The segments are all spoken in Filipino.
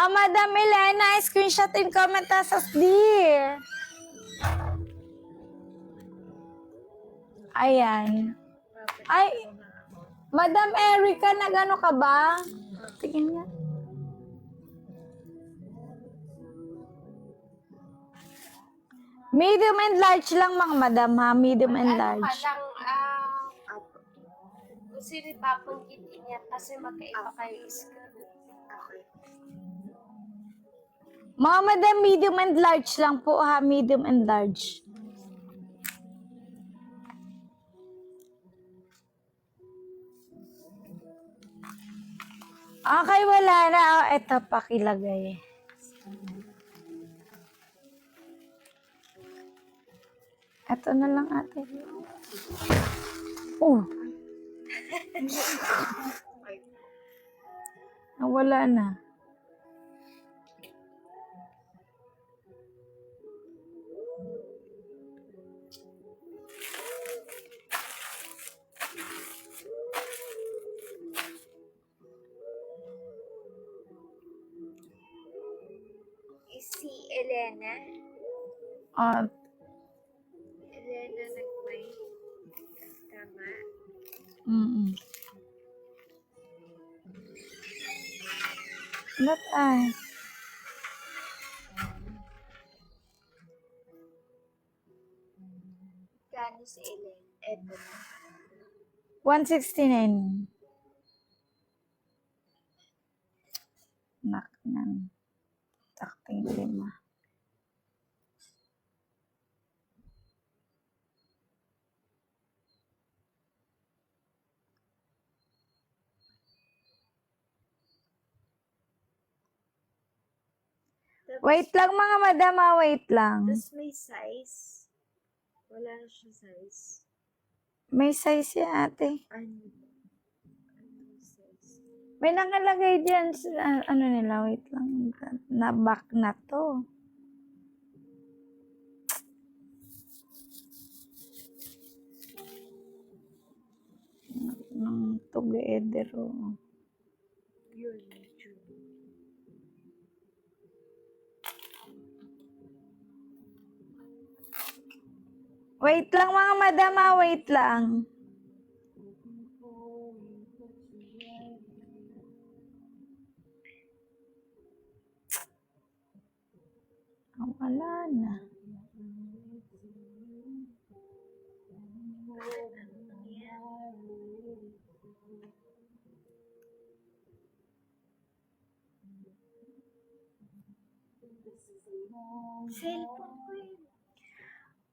Madam Elena, screenshot and comment us di. Ayan. Ay, Madam Erica, nagano ka ba? Tingin niya. Medium and large lang mga madam ha. Medium and large. Kung sino papanggitin niya kasi magkaiba kayo skill. Okay. Mga madam, medium and large lang po ha. Medium and large. Okay, wala na. Ito, pakilagay. Ito na lang ate. Oh. Wala na. Si Elena. Elena nagmay. Tama. Ba't ay? Gano si Elena? Eto na. 169. Nak ng takting 5. Wait lang mga madam, wait lang. Tapos may size. Wala na siya size. May size yan ate. Ano size? May nakalagay dyan. Ano nila, wait lang. Na-back na to. Ng together. Yun. Wait lang mga madam, wait lang. Wala na. Cellphone ko yun.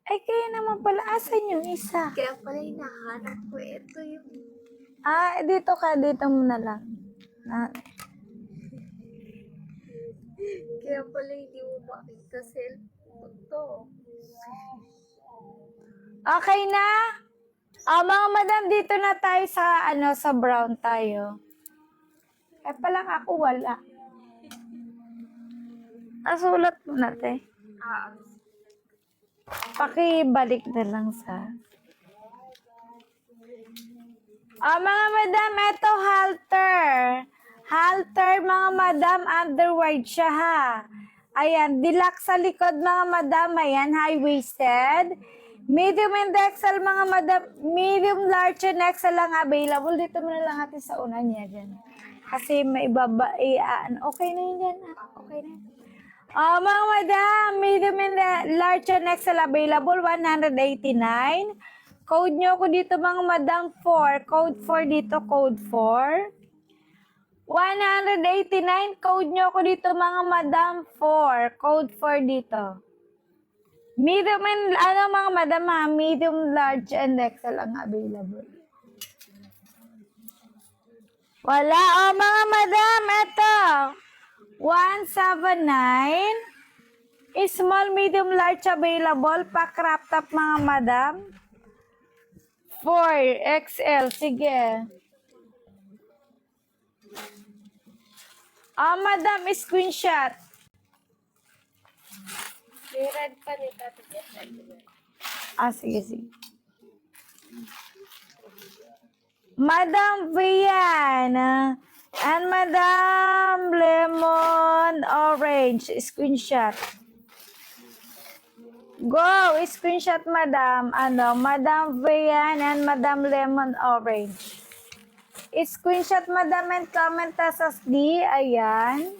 Ay, kaya naman pala. Asan yung isa? Kaya pala hinahanap ko. Ito yung... Dito ka. Dito mo na lang. Kaya pala hindi mo makita cellphone to. Okay na? Mga madam, dito na tayo sa, sa brown tayo. Palang ako wala. Sulat mo na, te. Pakibalik na lang sa... mga madam, ito halter. Halter, mga madam, underwide siya ha. Ayan, deluxe sa likod, mga madam. Ayan, high-waisted. Medium and XL, mga madam. Medium, large, and XL lang available. Dito mo na lang natin sa una niya dyan. Kasi may ibaba, okay na yun dyan. Okay na yun. Mga madam, medium and large and XL available, 189. Code nyo ko dito mga madam 4. Code 4 dito, code 4. 189. Code nyo ko dito mga madam 4. Code 4 dito. Medium and, mga madam medium, large, and XL ang available. Wala, mga madam, eto. 179. Small, medium, large available. Pa-crop top mga madam. 4 XL. Sige. Madam, screenshot. May red pa ni Tati Jess. Sige, sige. Madam Vian, And Madam Lemon Orange, screenshot. Go, screenshot Madam, Madam Vian and Madam Lemon Orange. Screenshot Madam and comment as D, ayan.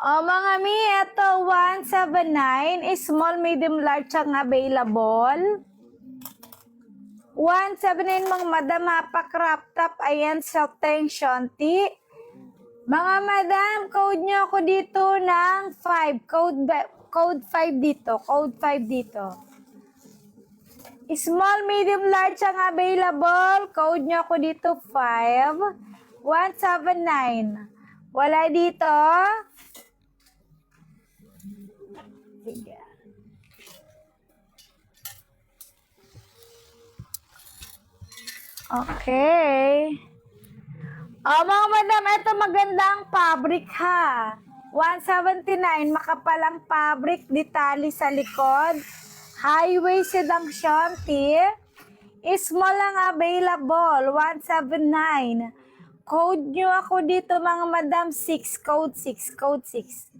O mga mi, ito 179, small, medium, large ang available. 179 mga madam, crop top, ayan, self tension T. Mga madam, code nyo ako dito ng 5, code 5 dito, code 5 dito. Small, medium, large ang available, code nyo ako dito 5, 179. Wala dito. Sige. Okay. Mga madam, ito magandang fabric ha. 179, makapalang fabric, detalye sa likod. High-waisted ang shanty. Small ang available, 179. Code nyo ako dito mga madam, 6, code 6, code 6.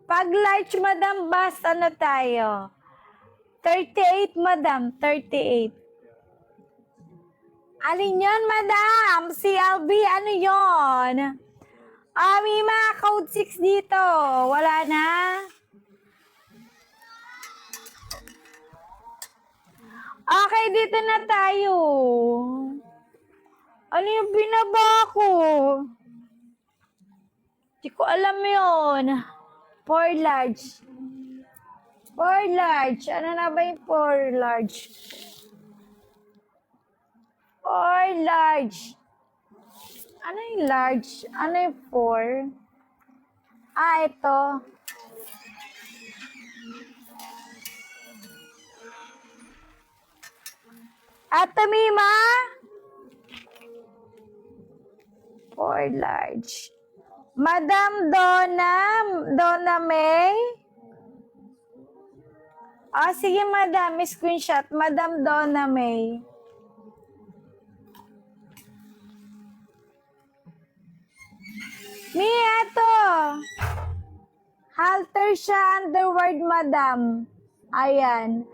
Pag large, madam, basta ano tayo? 38, madam, 38. Alin yun, madam? CLB, ano yun? May mga code 6 dito. Wala na? Okay, dito na tayo. Ano yung binaba ko? Di ko alam yun. For large. For large. Ano na ba yung for large? For large. Ano yung large? Ano yung for? Ito. Ate Mima? For large. Madam Donna May? Sige madam, screenshot. Madam Donna May. Ito. Halter siya, underword madam. Ayan.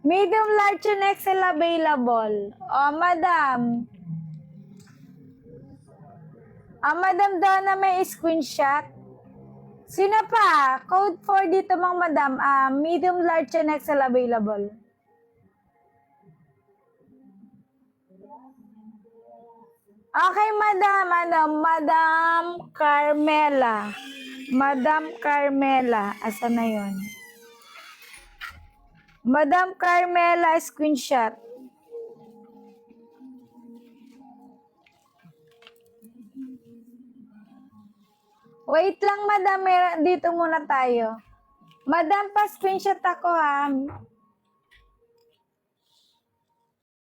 Medium, large, and XL available. Madam. Madam Donna may screenshot. Sino pa? Code 4 dito mga madam. Medium, large, and XL available. Okay, madam. Madam Carmela. Madam Carmela. Asa na yun? Madam Carmela, screenshot. Wait lang, madam. Dito muna tayo. Madam, pa-screenshot ako ha.